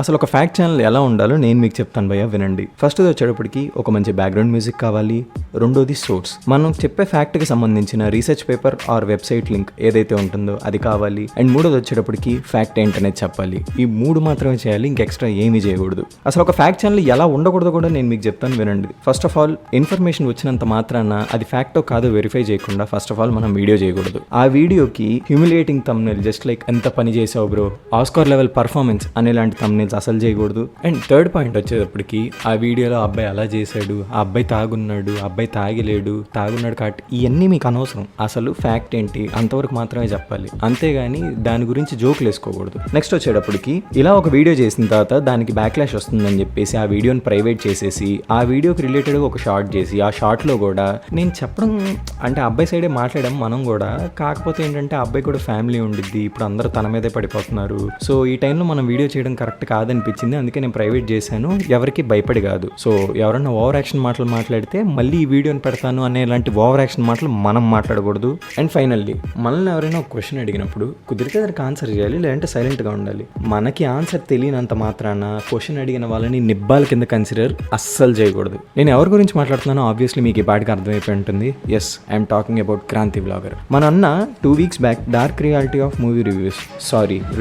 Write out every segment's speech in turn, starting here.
అసలు ఒక fact channel ఎలా ఉండాలో నేను మీకు చెప్తాను భయ్య, వినండి. ఫస్ట్ వచ్చేటప్పటికి ఒక మంచి బ్యాక్గ్రౌండ్ మ్యూజిక్ కావాలి. రెండోది సోర్స్, మనం చెప్పే ఫ్యాక్ట్కి సంబంధించిన research paper or website link ఏదైతే ఉంటుందో అది కావాలి. అండ్ మూడోది వచ్చేటప్పటికి ఫ్యాక్ట్ ఏంటనేది చెప్పాలి. ఈ మూడు మాత్రమే చేయాలి, ఇంక ఎక్స్ట్రా ఏమీ చేయకూడదు. అసలు ఒక ఫ్యాక్ట్ ఛానల్ ఎలా ఉండకూడదో కూడా నేను మీకు చెప్తాను, వినండి. ఫస్ట్ ఆఫ్ ఆల్ ఇన్ఫర్మేషన్ వచ్చినంత మాత్రాన అది ఫ్యాక్టో కాదో వెరిఫై చేయకుండా ఫస్ట్ ఆఫ్ ఆల్ మనం వీడియో చేయకూడదు. ఆ వీడియోకి హ్యూమిలియేటింగ్ థంబ్నెయిల్, జస్ట్ లైక్ ఎంత పని చేసావు బ్రో, ఆస్కార్ లెవెల్ పర్ఫార్మెన్స్ అనేలాంటి థంబ్నెయిల్స్ అసలు చేయకూడదు. అండ్ థర్డ్ పాయింట్ వచ్చేటప్పటికి ఆ వీడియోలో అబ్బాయి అలా చేశాడు, ఆ అబ్బాయి తాగున్నాడు, ఆ అబ్బాయి తాగిలేడు, తాగున్నాడు కాబట్టి ఇవన్నీ మీకు అనవసరం. అసలు ఫ్యాక్ట్ ఏంటి అంతవరకు మాత్రమే చెప్పాలి, అంతేగాని దాని గురించి జోకులు వేసుకోకూడదు. నెక్స్ట్ వచ్చేటప్పటికి ఇలా ఒక వీడియో చేసిన తర్వాత దానికి బ్యాక్లాష్ వస్తుందని చెప్పేసి ఆ వీడియోని ప్రైవేట్ చేసేసి ఆ వీడియోకి రిలేటెడ్గా ఒక షార్ట్ చేసి ఆ షార్ట్లో కూడా నేను చెప్పడం అంటే అబ్బాయి సైడే మాట్లాడాం మనం కూడా, కాకపోతే ఏంటంటే అబ్బాయి కూడా ఫ్యామిలీ ఉండిద్ది, ఇప్పుడు అందరూ తన మీదే పడిపోతున్నారు, సో ఈ టైంలో మనం వీడియో చేయడం కరెక్ట్ కాదనిపించింది, అందుకే నేను ప్రైవేట్ చేశాను, ఎవరికి భయపడి కాదు. సో ఎవరన్నా ఓవర్ యాక్షన్ మాటలు మాట్లాడితే మళ్ళీ ఈ వీడియోని పెడతాను అనే ఇలాంటి ఓవర్ యాక్షన్ మాటలు మనం మాట్లాడకూడదు. అండ్ ఫైనల్లీ మనల్ని ఎవరైనా ఒక క్వశ్చన్ అడిగినప్పుడు కుదిరితే దానికి ఆన్సర్ చేయాలి, లేదంటే సైలెంట్గా ఉండాలి. మనకి ఆన్సర్ తెలియనంత మాత్రాన క్వశ్చన్ అడిగిన వాళ్ళని నిబ్బాల కింద కన్సిడర్ అస్సలు చేయకూడదు. నేను ఎవరి గురించి మాట్లాడుతున్నానో ఆబ్వియస్లీ మీకు ఈ పాటికి అర్థమైపోయి ఉంటుంది. Yes, I'm talking about Kranti vlogger. మన అన్న 2 weeks back dark reality of movie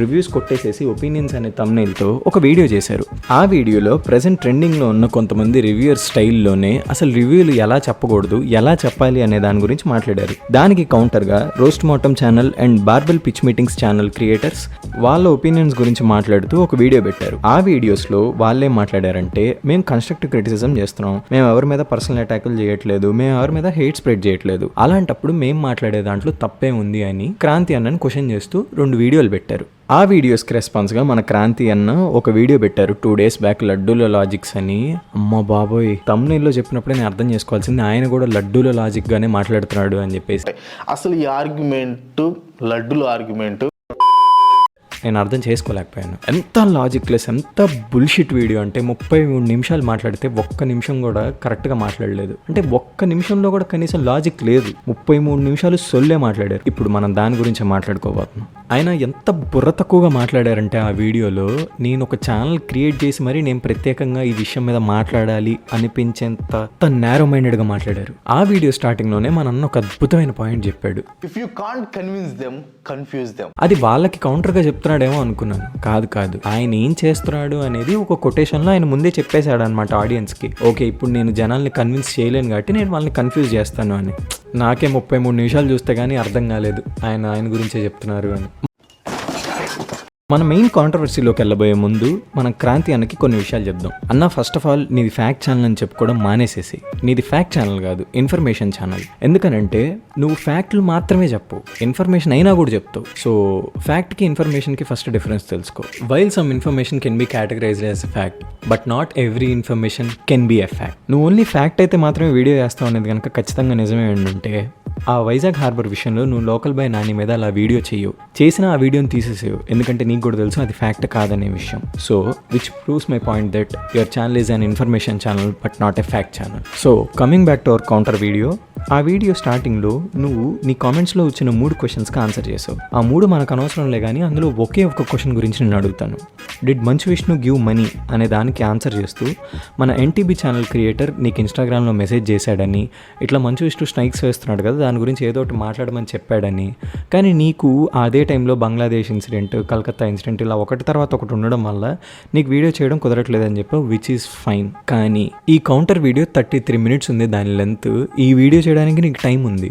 reviews కొట్టేసేసి ఒపీనియన్స్ అనే థంబ్నెయిల్తో ఒక వీడియో చేశారు. ఆ వీడియోలో ప్రెసెంట్ ట్రెండింగ్లో ఉన్న కొంతమంది రివ్యూయర్ స్టైల్లోనే అసలు రివ్యూలు ఎలా చెప్పకూడదు, ఎలా చెప్పాలి అనే దాని గురించి మాట్లాడారు. దానికి కౌంటర్గా roast mortem channel and barbell pitch meetings channel creators వాళ్ళ ఒపీనియన్స్ గురించి మాట్లాడుతూ ఒక వీడియో పెట్టారు. ఆ వీడియోస్లో వాళ్ళేం మాట్లాడారంటే, మేము కన్స్ట్రక్టివ్ క్రిటిసిజం చేస్తున్నాం, మేము ఎవరి మీద పర్సనల్ అటాకులు చేయట్లేదు, మేము ఎవరి మీద హేట్ స్ప్రెడ్ చేయట్లేదు, అలాంటప్పుడు మేము మాట్లాడే దాంట్లో తప్పే ఉంది అని క్రాంతి అన్నని క్వశ్చన్ చేస్తూ 2 వీడియోలు పెట్టారు. ఆ వీడియోస్కి రెస్పాన్స్గా మన క్రాంతి అన్న ఒక వీడియో పెట్టారు 2 days బ్యాక్, లడ్డూల లాజిక్స్ అని. అమ్మ బాబోయ్, తమ్నెయిల్లో చెప్పినప్పుడే నేను అర్థం చేసుకోవాల్సింది ఆయన కూడా లడ్డూల లాజిక్ గానే మాట్లాడుతున్నాడు అని చెప్పేసి. అసలు ఈ ఆర్గ్యుమెంట్ లడ్డూల ఆర్గ్యుమెంట్ నేను అర్థం చేసుకోలేకపోయాను. ఎంత లాజిక్లెస్, ఎంత బుల్షిట్ వీడియో అంటే 33 నిమిషాలు మాట్లాడితే ఒక్క నిమిషం కూడా కరెక్ట్గా మాట్లాడలేదు. అంటే ఒక్క నిమిషంలో కూడా కనీసం లాజిక్ లేదు, 33 నిమిషాలు సొల్లే మాట్లాడారు. ఇప్పుడు మనం దాని గురించి మాట్లాడుకోబోతున్నాం. ఆయన ఎంత బుర్ర తక్కువగా మాట్లాడారంటే ఆ వీడియోలో, నేను ఒక ఛానల్ క్రియేట్ చేసి మరి నేను ప్రత్యేకంగా ఈ విషయం మీద మాట్లాడాలి అనిపించేంత నేరో మైండెడ్గా మాట్లాడారు. ఆ వీడియో స్టార్టింగ్లోనే మన అన్న ఒక అద్భుతమైన పాయింట్ చెప్పాడు. If you can't convince them, confuse them. అది వాళ్ళకి కౌంటర్గా చెప్తున్నాడేమో అనుకున్నాను. కాదు, ఆయన ఏం చేస్తున్నాడు అనేది ఒక కొటేషన్లో ఆయన ముందే చెప్పేశాడు అనమాట ఆడియన్స్కి. ఓకే, ఇప్పుడు నేను జనాల్ని కన్విన్స్ చేయలేను కాబట్టి నేను వాళ్ళని కన్ఫ్యూజ్ చేస్తాను అని. నాకే 33 నిమిషాలు చూస్తే కానీ అర్థం కాలేదు ఆయన గురించే చెప్తున్నారు అని. మన మెయిన్ కాంట్రవర్సీలోకి వెళ్ళబోయే ముందు మనం క్రాంతి అన్నకి కొన్ని విషయాలు చెప్దాం. అన్న, ఫస్ట్ ఆఫ్ ఆల్ నీది ఫ్యాక్ట్ ఛానల్ అని చెప్పుకోవడం మానేసేసి, నీది ఫ్యాక్ట్ ఛానల్ కాదు, ఇన్ఫర్మేషన్ ఛానల్. ఎందుకనంటే నువ్వు ఫ్యాక్ట్లు మాత్రమే చెప్పు, ఇన్ఫర్మేషన్ అయినా కూడా చెప్తావు. సో ఫ్యాక్ట్కి ఇన్ఫర్మేషన్కి ఫస్ట్ డిఫరెన్స్ తెలుసుకో. While some information can be categorised as a fact, but not every information can be a fact. నువ్వు ఓన్లీ ఫ్యాక్ట్ అయితే మాత్రమే వీడియో చేస్తావు అనేది కనుక ఖచ్చితంగా నిజమే ఉంటే, ఆ వైజాగ్ హార్బర్ విషయంలో నువ్వు లోకల్ బాయ్ నాని మీద అలా వీడియో చేసిన ఆ వీడియోని తీసేసేవు, ఎందుకంటే నీకు కూడా తెలుసు అది ఫ్యాక్ట్ కాదనే విషయం. So which proves my point that your channel is an information channel but not a fact channel. So coming back to our counter video, ఆ వీడియో స్టార్టింగ్లో నువ్వు నీ కామెంట్స్లో వచ్చిన 3 క్వశ్చన్స్కి ఆన్సర్ చేసావు. ఆ 3 మనకు అనవసరంలే, కానీ అందులో ఒకే ఒక క్వశ్చన్ గురించి నేను అడుగుతాను. Did Manchu Vishnu give money అనే దానికి ఆన్సర్ చేస్తూ మన ఎన్టీబీ ఛానల్ క్రియేటర్ నీకు ఇన్స్టాగ్రామ్లో మెసేజ్ చేశాడని, ఇట్లా మంచు విష్ణు స్ట్రైక్స్ వేస్తున్నాడు కదా, దాని గురించి ఏదో ఒకటి మాట్లాడమని చెప్పాడని, కానీ నీకు అదే టైంలో బంగ్లాదేశ్ ఇన్సిడెంట్, కలకత్తా ఇన్సిడెంట్ ఇలా ఒకటి తర్వాత ఒకటి ఉండడం వల్ల నీకు వీడియో చేయడం కుదరట్లేదని చెప్పావు, విచ్ ఈజ్ ఫైన్. కానీ ఈ కౌంటర్ వీడియో 33 minutes ఉంది దాని లెంత్. ఈ వీడియో చేయడానికి నీకు టైం ఉంది,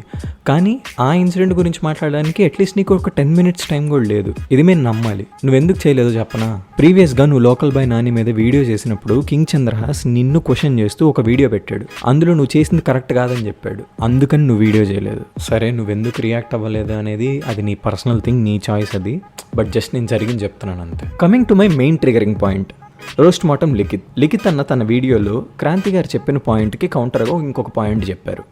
కానీ ఆ ఇన్సిడెంట్ గురించి మాట్లాడడానికి అట్లీస్ట్ నీకు ఒక 10 minutes టైం కూడా లేదు. ఇది మేము నమ్మాలి. నువ్వెందుకు చేయలేదో చెప్పనా? ప్రీవియస్గా నువ్వు లోకల్ బాయ్ నాని మీద వీడియో చేసినప్పుడు కింగ్ చంద్రహాస్ నిన్ను క్వశ్చన్ చేస్తూ ఒక వీడియో పెట్టాడు, అందులో నువ్వు చేసింది కరెక్ట్ కాదని చెప్పాడు, అందుకని నువ్వు వీడియో చేయలేదు. సరే, నువ్వెందుకు రియాక్ట్ అవ్వలేదు అనేది అది నీ పర్సనల్ థింగ్, నీ చాయిస్ అది, బట్ జస్ట్ నేను జరిగింది చెప్తున్నాను అంతే. Coming to my main triggering point, roast mortem Likhith అన్న తన వీడియోలో క్రాంతి గారు చెప్పిన పాయింట్కి కౌంటర్గా ఇంకొక పాయింట్ చెప్పారు.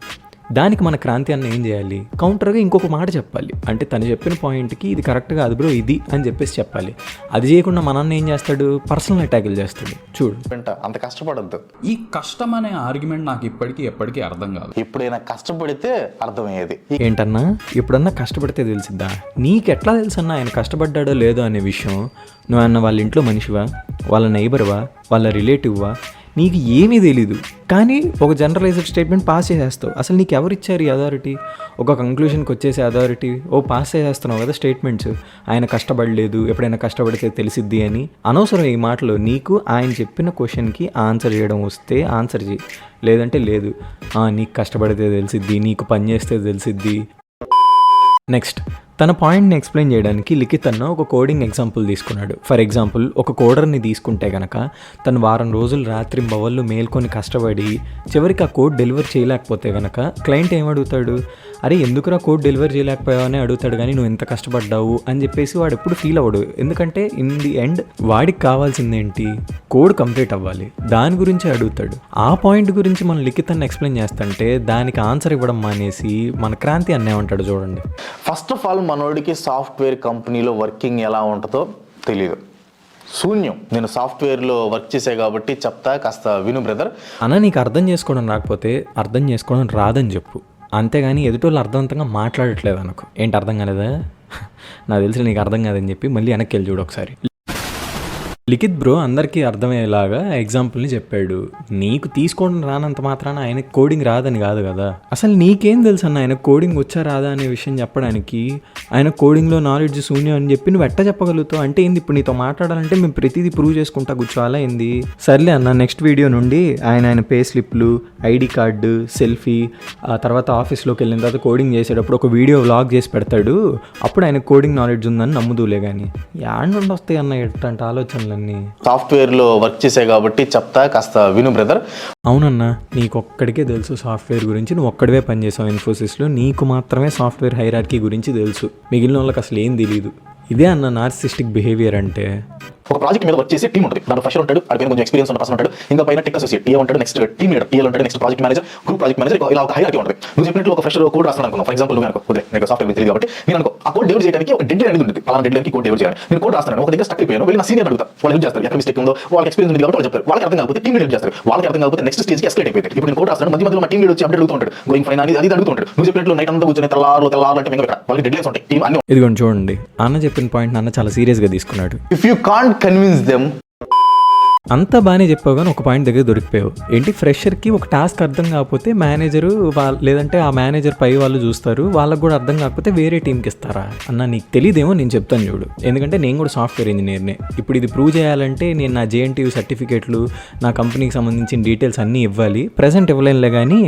దానికి మన క్రాంతి అన్న ఏం చేయాలి, కౌంటర్గా ఇంకొక మాట చెప్పాలి. అంటే తను చెప్పిన పాయింట్కి ఇది కరెక్ట్గా అది బ్రో ఇది అని చెప్పేసి చెప్పాలి. అది చేయకుండా మన అన్న ఏం చేస్తాడు, పర్సనల్ అటాకులు చేస్తాడు. చూడు అంత కష్టపడద్దు. ఈ కష్టం అనే ఆర్గ్యుమెంట్ నాకు ఎప్పటికీ అర్థం కాదు. ఎప్పుడైనా కష్టపడితే అర్థమయ్యేది. ఏంటన్నా ఎప్పుడన్నా కష్టపడితే తెలిసిద్దా? నీకెట్లా తెలుసన్నా ఆయన కష్టపడ్డాడో లేదో అనే విషయం? నువ్వన్న వాళ్ళ ఇంట్లో మనిషివా, వాళ్ళ నైబర్వా, వాళ్ళ రిలేటివ్వా, నీకు ఏమీ తెలీదు. కానీ ఒక జనరలైజ్డ్ స్టేట్మెంట్ పాస్ చేసేస్తావు. అసలు నీకు ఎవరు ఇచ్చారు ఈ అథారిటీ? ఒక కంక్లూషన్కి వచ్చేసే అథారిటీ పాస్ చేసేస్తున్నావు కదా స్టేట్మెంట్స్. ఆయన కష్టపడలేదు, ఎప్పుడైనా కష్టపడితే తెలిసిద్ది అని. అనవసరం ఈ మాటలు. నీకు ఆయన చెప్పిన క్వశ్చన్కి ఆన్సర్ చేయడం వస్తే ఆన్సర్ చేయి, లేదంటే లేదు. నీకు కష్టపడితే తెలిసిద్ది, నీకు పని చేస్తే తెలిసిద్ది. నెక్స్ట్, తన పాయింట్ని ఎక్స్ప్లెయిన్ చేయడానికి లిఖిత్ అన్న ఒక కోడింగ్ ఎగ్జాంపుల్ తీసుకున్నాడు. ఫర్ ఎగ్జాంపుల్, ఒక కోడర్ని తీసుకుంటే కనుక తను వారం రోజులు రాత్రింబవళ్ళు మేల్కొని కష్టపడి చివరికి ఆ కోడ్ డెలివర్ చేయలేకపోతే కనుక క్లయింట్ ఏమడుగుతాడు, అరే ఎందుకురా కోడ్ డెలివర్ చేయలేకపోయావు అని అడుగుతాడు. కానీ నువ్వు ఎంత కష్టపడ్డావు అని చెప్పేసి వాడు ఎప్పుడు ఫీల్ అవ్వడు. ఎందుకంటే ఇన్ ది ఎండ్ వాడికి కావాల్సిందేంటి, కోడ్ కంప్లీట్ అవ్వాలి. దాని గురించి అడుగుతాడు. ఆ పాయింట్ గురించి మనం లిఖిత్ అన్న ఎక్స్ప్లెయిన్ చేస్తుంటే దానికి ఆన్సర్ ఇవ్వడం మానేసి మన క్రాంతి అన్నేమంటాడు చూడండి. ఫస్ట్ ఆఫ్ ఆల్ మనోడికి సాఫ్ట్వేర్ కంపెనీలో వర్కింగ్ ఎలా ఉంటుందో తెలియదు. శూన్యం. నేను సాఫ్ట్వేర్లో వర్క్ చేసే కాబట్టి చెప్తా, కాస్త విను బ్రదర్. అన్న నీకు అర్థం చేసుకోవడం రాకపోతే అర్థం చేసుకోవడం రాదని చెప్పు, అంతేగాని ఎదుటోళ్ళు అర్థవంతంగా మాట్లాడట్లేదు అనుకో. ఏంటి అర్థం కాలేదా? నాకు తెలిసి నీకు అర్థం కాదని చెప్పి మళ్ళీ వెనక్కి వెళ్ళి చూడు ఒకసారి. లిఖిత్ బ్రో అందరికీ అర్థమయ్యేలాగా ఎగ్జాంపుల్ని చెప్పాడు. నీకు తీసుకోవడం రానంత మాత్రాన ఆయనకు కోడింగ్ రాదని కాదు కదా. అసలు నీకేం తెలుసు అన్న ఆయన కోడింగ్ వచ్చా రాదా అనే విషయం చెప్పడానికి? ఆయన కోడింగ్లో నాలెడ్జ్ శూన్యం అని చెప్పి నువ్వు ఎట్ట చెప్పగలుగుతావు? అంటే ఏంది ఇప్పుడు నీతో మాట్లాడాలంటే మేము ప్రతిదీ ప్రూవ్ చేసుకుంటా కూర్చోవాలా ఏంది? సర్లే అన్న, నెక్స్ట్ వీడియో నుండి ఆయన పే స్లిప్లు, ఐడి కార్డు, సెల్ఫీ, ఆ తర్వాత ఆఫీస్లోకి వెళ్ళిన తర్వాత కోడింగ్ చేసేటప్పుడు ఒక వీడియో వ్లాగ్ చేసి పెడతాడు. అప్పుడు ఆయన కోడింగ్ నాలెడ్జ్ ఉందని నమ్ముదూలే. కానీ యాడ్ నుండి వస్తాయి అన్న ఎట్లాంటి ఆలోచనలు? సాఫ్ట్వేర్లో వర్క్ చేసే కాబట్టి చెప్తా, కాస్త విను బ్రదర్. అవునన్నా, నీకు ఒక్కడికే తెలుసు సాఫ్ట్వేర్ గురించి. నువ్వు ఒక్కడివే పనిచేసావు ఇన్ఫోసిస్లో. నీకు మాత్రమే సాఫ్ట్వేర్ హైరార్కీ గురించి తెలుసు. మిగిలిన వాళ్ళకి అసలు ఏం తెలియదు. ఇదే అన్న నార్సిస్టిక్ బిహేవియర్ అంటే. ఒక ప్రాజెక్ట్ మీద వర్క్ చేసే టీం ఉంటుంది. దాంట్లో ఫ్రెషర్ ఉంటాడు, అడిగిన కొంచెం ఎక్స్పీరియన్స్ ఉన్న పర్సన్ ఉంటాడు, ఇంకా పైన టెక్ అసోసియేట్ టీఏ ఉంటాడు, నెక్స్ట్ టీమ్ లీడర్ టీఏ ఉంటాడు, next project manager, group project manager, ఇలా ఒక హైరార్కీ ఉంటుంది. నువ్వు చెప్పినట్లు ఒక ఫ్రెషర్ కోడ్ రాస్తాను అనుకున్నావు. ఫర్ ఎగ్జాంపుల్ నువ్వు అనుకో, నీకు సాఫ్ట్వేర్ తెలియదు కాబట్టి నేను అనుకో ఆ కోడ్ డెలివర్ చేయడానికి ఒక డెడ్ లైన్ అనేది ఉంటుంది. అలాంటి డెడ్ లైన్కి కోడ్ డెలివర్ చేయాలి. నేను కోడ్ రాస్తాను, ఒక దగ్గర స్టక్ అయిపోయాను, వెళ్ళి నా సీనియర్ అడుగుతా. వాళ్ళు హెల్ప్ చేస్తారు. ఎక్కడ మిస్టేక్ ఉందో వాళ్ళకి ఎక్స్పీరియన్స్ ఉంది కాబట్టి వాళ్ళు చెప్తారు. వాళ్ళకి అర్థం కాకపోతే టీమ్ లీడర్ చేస్తారు. వాళ్ళకి అర్థం కాకపోతే నెక్స్ట్ స్టేజ్కి ఎస్కేట్ అయిపోయింది. ఇప్పుడు నేను కోడ్ రాస్తాను, మధ్యలో మా టీమ్ లీడర్ వచ్చి అప్డేట్ అడుగుతూ ఉంటాడు, గోయింగ్ ఫైన్ అని అది అడుగుతుంటాడు. నువ్వు చెప్పినట్లు నైట్ అంతా కూర్చొని తెల్లారు అంటే వాళ్ళకి డెడ్ లైన్స్ ఉంటాయి. టీమ్ అన్ని ఇదిగోండి చూడండి, అన్న చెప్పిన పాయింట్ అన్న చాలా సీరియస్గా తీసుకున్నాడు. If you can't convince them. అంతా బాగానే చెప్పావు కానీ ఒక పాయింట్ దగ్గర దొరికిపోయావు. ఏంటి, ఫ్రెషర్కి ఒక టాస్క్ అర్థం కాకపోతే మేనేజరు లేదంటే ఆ మేనేజర్ పై వాళ్ళు చూస్తారు, వాళ్ళకు కూడా అర్థం కాకపోతే వేరే టీంకి ఇస్తారా? అన్న నీకు తెలియదేమో, నేను చెప్తాను చూడు. ఎందుకంటే నేను కూడా సాఫ్ట్వేర్ ఇంజనీర్నే. ఇప్పుడు ఇది ప్రూవ్ చేయాలంటే నేను నా జేఎన్టీయూ సర్టిఫికేట్లు, నా కంపెనీకి సంబంధించిన డీటెయిల్స్ అన్నీ ఇవ్వాలి. ప్రజెంట్ ఇవ్వలేనులే కానీ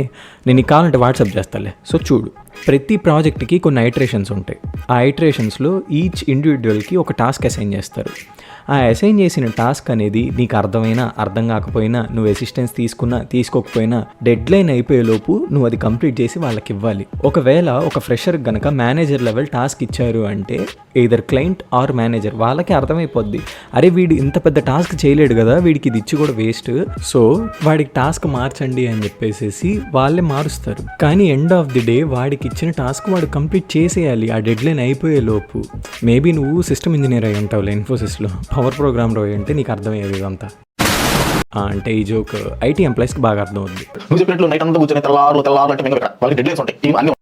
నేను నీకు కావాలంటే వాట్సాప్ చేస్తాలే. సో చూడు, ప్రతి ప్రాజెక్ట్కి కొన్ని ఐటరేషన్స్ ఉంటాయి. ఆ ఐటరేషన్స్లో ఈచ్ ఇండివిజువల్కి ఒక టాస్క్ అసైన్ చేస్తారు. ఆ అసైన్ చేసిన టాస్క్ అనేది నీకు అర్థమైనా అర్థం కాకపోయినా, నువ్వు అసిస్టెన్స్ తీసుకున్నా తీసుకోకపోయినా, డెడ్ లైన్ అయిపోయేలోపు నువ్వు అది కంప్లీట్ చేసి వాళ్ళకి ఇవ్వాలి. ఒకవేళ ఒక ఫ్రెషర్ కనుక మేనేజర్ లెవెల్ టాస్క్ ఇచ్చారు అంటే ఎయిదర్ క్లయింట్ ఆర్ మేనేజర్ వాళ్ళకి అర్థమైపోద్ది, అరే వీడు ఇంత పెద్ద టాస్క్ చేయలేడు కదా, వీడికి ఇది ఇచ్చి కూడా వేస్ట్, సో వాడికి టాస్క్ మార్చండి అని చెప్పేసి వాళ్ళే మారుస్తారు. కానీ ఎండ్ ఆఫ్ ది డే వాడికి ఇచ్చిన టాస్క్ వాడు కంప్లీట్ చేసేయాలి ఆ డెడ్ లైన్ అయిపోయేలోపు. మేబీ నువ్వు సిస్టమ్ ఇంజనీర్ అయి ఉంటావులే ఇన్ఫోసిస్లో, పవర్ ప్రోగ్రామర్ అయి ఉంటే నీకు అర్థమయ్యేది ఇదంతా. అంటే ఈ జోక్ ఐటీ ఎంప్లాయీస్కి బాగా అర్థం అవుతుంది. నువ్వు చెప్పినట్లు నైట్ అంతా కూర్చొని తెల్లారు అంటే వాళ్ళకి డెడ్ లైన్స్ ఉంటాయి. టీమ్ అన్ని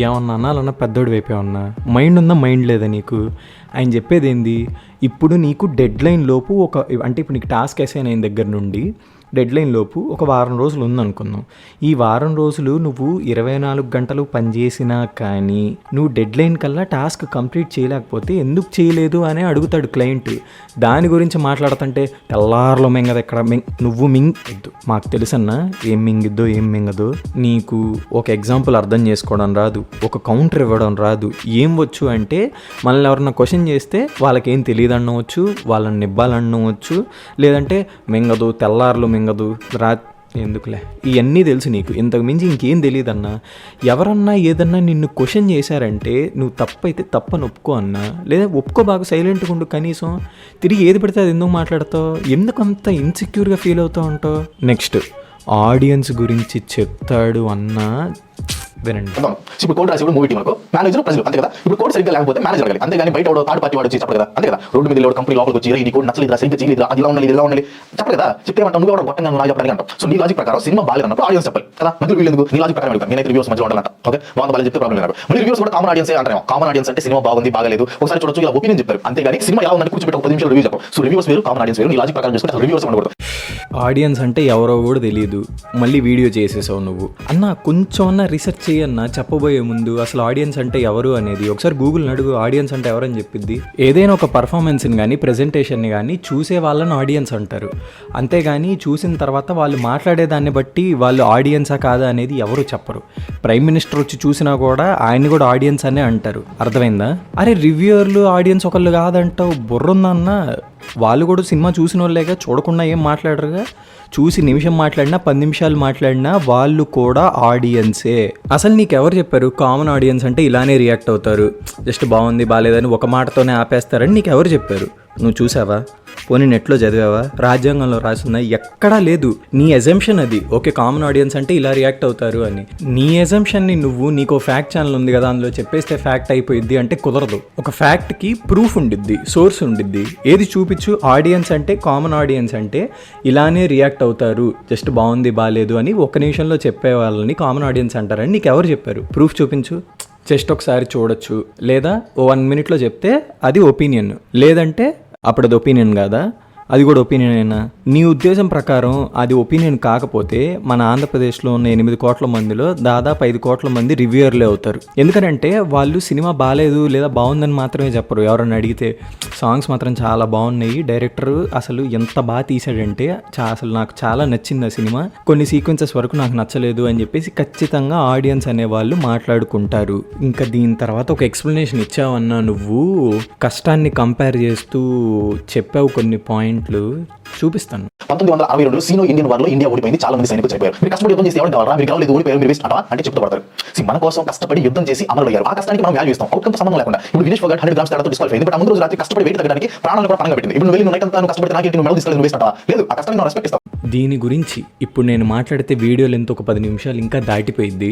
ఏమన్నా అనాలన్నా పెద్దోడు వైపేమన్నా మైండ్ ఉందా, మైండ్ లేదా నీకు? ఆయన చెప్పేది ఏంది, ఇప్పుడు నీకు డెడ్ లైన్ లోపు అంటే ఇప్పుడు నీకు టాస్క్ అసైన్ అయిన దగ్గర నుండి డెడ్ లైన్ లోపు ఒక వారం రోజులు ఉందనుకుందాం. ఈ వారం రోజులు నువ్వు 24 గంటలు పనిచేసినా కానీ నువ్వు డెడ్ లైన్ కల్లా టాస్క్ కంప్లీట్ చేయలేకపోతే ఎందుకు చేయలేదు అని అడుగుతాడు క్లయింట్. దాని గురించి మాట్లాడుతుంటే తెల్లారులో మింగదు ఎక్కడ నువ్వు మింగద్దు. మాకు తెలుసన్నా ఏం మింగిద్దో ఏం మింగదో. నీకు ఒక ఎగ్జాంపుల్ అర్థం చేసుకోవడం రాదు, ఒక కౌంటర్ ఇవ్వడం రాదు. ఏం వచ్చు అంటే మనల్ని ఎవరన్నా క్వశ్చన్ చేస్తే వాళ్ళకేం తెలియదు అనవచ్చు, వాళ్ళని నిబ్బాలనవచ్చు, లేదంటే మింగదు, తెల్లారులు మింగదు, ఎందుకులే, ఇవన్నీ తెలుసు నీకు. ఇంతకు మించి ఇంకేం తెలియదన్నా. ఎవరన్నా ఏదన్నా నిన్ను క్వశ్చన్ చేశారంటే నువ్వు తప్పైతే తప్పని ఒప్పుకో అన్నా, లేదా ఒప్పుకో బాగా సైలెంట్గా ఉండు. కనీసం తిరిగి ఏది పడితే అది ఎందుకు మాట్లాడతావు, ఎందుకు అంత ఇన్సెక్యూర్గా ఫీల్ అవుతూ ఉంటావు? నెక్స్ట్, ఆడియన్స్ గురించి చెప్తాడు అన్నా వినండి. ఇప్పుడు కోడ్ రాసి మూవీ టీమ్ మేనేజర్ ప్రజలు అంతే కదా. ఇప్పుడు కోడ్ సరిగ్గా లేకపోతే మేనేజర్ అడగాలి, అంతేగాని బయట థర్డ్ పార్టీ వాడు వచ్చి చెప్పడు కదా. అంతే కదా. రోడ్డు మీద కంపెనీ లోపలికి వచ్చి ఈ కోడ్ నచ్చలేదా, సరిగ్గా చేయలేదా, అది ఇలా ఉండాలి ఇలా ఉండాలి చెప్పడు కదా. చెప్తే ఏమంటావు, నువ్వు కూడా గొట్టంగా నాకు చెప్పడానికి అంటావు. సో నీ లాజిక్ ప్రకారం సినిమా బాగాలేదన్నప్పుడు ఆడియన్స్ చెప్పాలి కదా. మధ్యలో వీళ్ళు నీ లాజిక్ ప్రకారం వెళ్తాను, నేనైతే రివ్యూస్ మధ్యలో ఉండాలంట. ఓకే, బాగుంది బాగా చెప్తే ప్రాబ్లం లేదు. మళ్ళీ రివ్యూస్ కూడా కామన్ ఆడియన్స్ అంటారు. కామన్ ఆడియన్స్ అంటే సినిమా బాగుంది బాగలేదు ఒకసారి చూడొచ్చు ఇలా ఒపీనియన్ చెప్తారు, అంతేగాని సినిమా ఎలా ఉందని కూర్చోబెట్టి 10 నిమిషాలు రివ్యూ చెప్పు. సో రివ్యూస్ వేరు, కామన్ ఆడియన్స్ వేరు. నీ లాజిక్ ప్రకారం చేసుకుంటే అసలు రివ్యూస్ ఉండకూడదు. ఆడియన్స్ అంటే ఎవరో కూడా తెలియదు, మళ్ళీ వీడియో చేసేసావు నువ్వు అన్న. కొంచెం అన్న రీసెర్చ్ చేయన్నా చెప్పబోయే ముందు అసలు ఆడియన్స్ అంటే ఎవరు అనేది ఒకసారి గూగుల్ అడుగు. ఆడియన్స్ అంటే ఎవరని చెప్పిద్ది. ఏదైనా ఒక పర్ఫార్మెన్స్ని కానీ ప్రెజెంటేషన్ని కానీ చూసే వాళ్ళని ఆడియన్స్ అంటారు, అంతేగాని చూసిన తర్వాత వాళ్ళు మాట్లాడేదాన్ని బట్టి వాళ్ళు ఆడియన్సా కాదా అనేది ఎవరు చెప్పరు. ప్రైమ్ మినిస్టర్ వచ్చి చూసినా కూడా ఆయన్ని కూడా ఆడియన్స్ అనే అంటారు. అర్థమైందా? అరే రివ్యూయర్లు ఆడియన్స్ ఒకళ్ళు కాదంటావు, బుర్రుందన్న. వాళ్ళు కూడా సినిమా చూసిన వాళ్ళేగా, చూడకుండా ఏం మాట్లాడరుగా. చూసి నిమిషం మాట్లాడినా 10 నిమిషాలు మాట్లాడినా వాళ్ళు కూడా ఆడియన్సే. అసలు నీకెవరు చెప్పారు కామన్ ఆడియన్స్ అంటే ఇలానే రియాక్ట్ అవుతారు, జస్ట్ బాగుంది బాగాలేదని ఒక మాటతోనే ఆపేస్తారని నీకెవరు చెప్పారు? నువ్వు చూసావా? పోనీ నెట్లో చదివావా? రాజ్యాంగంలో రాసిందా? ఎక్కడా లేదు. నీ ఎజంప్షన్ అది. ఓకే, కామన్ ఆడియన్స్ అంటే ఇలా రియాక్ట్ అవుతారు అని. నీ ఎజంప్షన్ని నువ్వు, నీకు ఫ్యాక్ట్ ఛానల్ ఉంది కదా అందులో చెప్పేస్తే ఫ్యాక్ట్ అయిపోయిద్ది అంటే కుదరదు. ఒక ఫ్యాక్ట్కి ప్రూఫ్ ఉండిద్ది, సోర్స్ ఉండిద్ది. ఏది చూపించు. ఆడియన్స్ అంటే, కామన్ ఆడియన్స్ అంటే ఇలానే రియాక్ట్ అవుతారు, జస్ట్ బాగుంది బాగాలేదు అని ఒక నిమిషంలో చెప్పే వాళ్ళని కామన్ ఆడియన్స్ అంటారని నీకు ఎవరు చెప్పారు? ప్రూఫ్ చూపించు. జస్ట్ ఒకసారి చూడొచ్చు, లేదా 1 మినిట్లో చెప్తే అది ఒపీనియన్, లేదంటే అప్పుడు అది ఒపీనియన్ కాదా? అది కూడా ఒపీనియన్ అయినా? నీ ఉద్దేశం ప్రకారం అది ఒపీనియన్ కాకపోతే మన ఆంధ్రప్రదేశ్లో ఉన్న 8 కోట్ల మందిలో దాదాపు 5 కోట్ల మంది రివ్యూయర్లే అవుతారు. ఎందుకంటే వాళ్ళు సినిమా బాగాలేదు లేదా బాగుందని మాత్రమే చెప్పరు. ఎవరన్నా అడిగితే సాంగ్స్ మాత్రం చాలా బాగున్నాయి, డైరెక్టర్ అసలు ఎంత బాగా తీసాడంటే అసలు నాకు చాలా నచ్చింది ఆ సినిమా, కొన్ని సీక్వెన్సెస్ వరకు నాకు నచ్చలేదు అని చెప్పేసి ఖచ్చితంగా ఆడియన్స్ అనేవాళ్ళు మాట్లాడుకుంటారు. ఇంకా దీని తర్వాత ఒక ఎక్స్ప్లెనేషన్ ఇచ్చావన్నా నువ్వు, కష్టాన్ని కంపేర్ చేస్తూ చెప్పావు కొన్ని పాయింట్లు, చూపిస్తాను. 1962 సీనో ఇండియన్ వార్ లో ఇండియా ఓడిపోయింది, చాలా మంది సైనికులు చనిపోయారు. మీరు కష్టపడి యుద్ధం చేసి ఎవరు కావాలా, మీరు కావాలి ఓడిపోయారు, మీరు వేస్ట్ అంటావా అంటే చెప్తూ పడతారు. మన కోసం కష్టపడి యుద్ధం చేసి అమరులయ్యారు, ఆ కష్టానికి మనం వాల్యూ ఇస్తాం, అవుట్కమ్ సంబంధం లేకుండా. ఇప్పుడు వినేష్ ఫోగాట్ 100 గ్రామ్స్ తేడాతో డిస్క్వాలిఫై అయింది, బట్ ముందు రోజు రాత్రి కష్టపడి వెయిట్ తగ్గడానికి ప్రాణాలు కూడా పణంగా పెట్టింది. ఇప్పుడు నువ్వు నైట్ అంతా కష్టపడి నాకు నువ్వు మెడల్ తీసుకెళ్ళి వేస్ట్ అంటావా? లేదు, ఆ కష్టానికి మనం రెస్పెక్ట్ ఇస్తాం. దీని గురించి ఇప్పుడు నేను మాట్లాడితే వీడియోలు ఎంత ఒక 10 నిమిషాలు ఇంకా దాటిపోయిద్ది.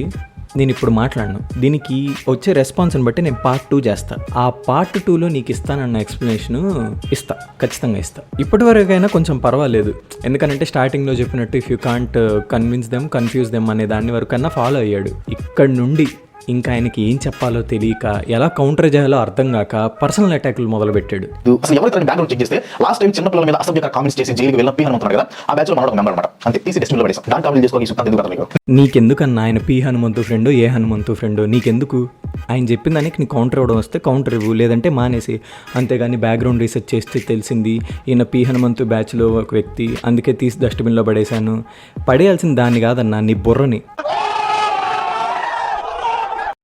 నేను ఇప్పుడు మాట్లాడను. దీనికి వచ్చే రెస్పాన్స్ని బట్టి నేను పార్ట్ 2 చేస్తాను. ఆ పార్ట్ 2లో నీకు ఇస్తానన్న ఎక్స్ప్లెనేషను ఇస్తా, ఖచ్చితంగా ఇస్తా. ఇప్పటివరకైనా కొంచెం పర్వాలేదు, ఎందుకంటే స్టార్టింగ్లో చెప్పినట్టు if you can't convince them confuse them అనే దాని వరకన్నా ఫాలో అయ్యాడు. ఇక్కడ నుండి ఇంకా ఆయనకి ఏం చెప్పాలో తెలియక, ఎలా కౌంటర్ చేయాలో అర్థం కాక పర్సనల్ అటాక్లు మొదలు పెట్టాడు. అసలు ఎవరైతే బ్యాక్గ్రౌండ్ చెక్ చేస్తే లాస్ట్ టైం చిన్న పిల్లల మీద అసభ్యంగా కామెంట్స్ చేసి జైలుకి వెళ్ళిన పీ హనుమంతుడు కదా, ఆ బ్యాచ్ లో మనోడు మెంబర్ అనమాట. అంతే తీసి డస్ట్బిన్ లో పడేసాం. దాని కామెంట్ చేసుకోవాలి సుఖం ఎందుకు అర్థం. నీకెందుకన్నా ఆయన పి హనుమంతు ఫ్రెండో ఏ హనుమంతు ఫ్రెండో నీకెందుకు? ఆయన చెప్పిన దానికి నీ కౌంటర్ ఇవ్వడం వస్తే కౌంటర్ ఇవ్వు, లేదంటే మానేసి. అంతేగాని బ్యాక్గ్రౌండ్ రీసెర్చ్ చేస్తే తెలిసింది ఈయన పి హనుమంతు బ్యాచ్లో ఒక వ్యక్తి, అందుకే తీసి డస్ట్బిన్లో పడేశాను. పడేయాల్సిన దాన్ని కాదన్నా, నీ బుర్రని.